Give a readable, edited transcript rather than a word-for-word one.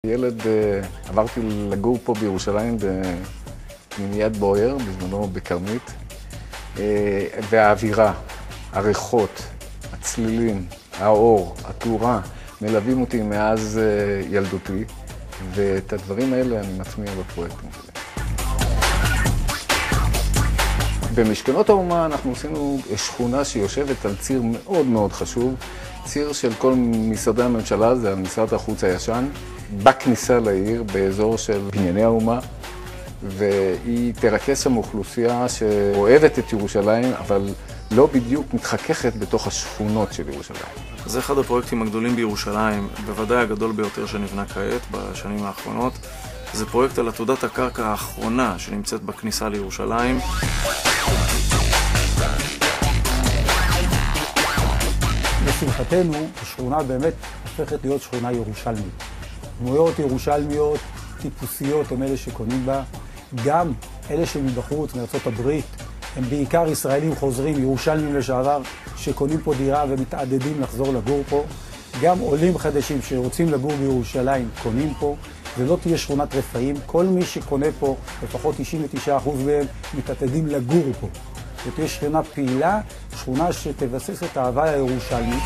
ילד, עברתי לגור פה בירושלים בפנימיית בויאר, בזמנו בקרנית, והאווירה, הריחות, הצלילים, האור, התאורה, מלווים אותי מאז ילדותי, ואת הדברים האלה אני מטמיע בפרויקטים שלי. במשכנות האומה אנחנו עשינו שכונה שיושבת על ציר מאוד מאוד חשוב, ציר של כל משרדי הממשלה, זה משרד החוץ הישן, בכניסה לעיר, באזור של בנייני האומה, והיא תרכז שם אוכלוסייה שאוהבת את ירושלים, אבל לא בדיוק מתחככת בתוך השכונות של ירושלים. זה אחד הפרויקטים הגדולים בירושלים, בוודאי הגדול ביותר שנבנה כעת בשנים האחרונות. זה פרויקט על עתודת הקרקע האחרונה שנמצאת בכניסה לירושלים. לשמחתנו, השכונה באמת הופכת להיות שכונה ירושלמית. דמויות ירושלמיות, טיפוסיות, הם אלה שקונים בה. גם אלה שמבחוץ, מארצות הברית, הם בעיקר ישראלים חוזרים, ירושלמים לשעבר, שקונים פה דירה ומתעדדים לחזור לגור פה. גם עולים חדשים שרוצים לגור בירושלים קונים פה. זה לא תהיה שכונת רפאים. כל מי שקונה פה, לפחות 99% מהם, מתעתדים לגור פה. זאת תהיה שכונה פעילה, שכונה שתבסס את האהבה הירושלמית.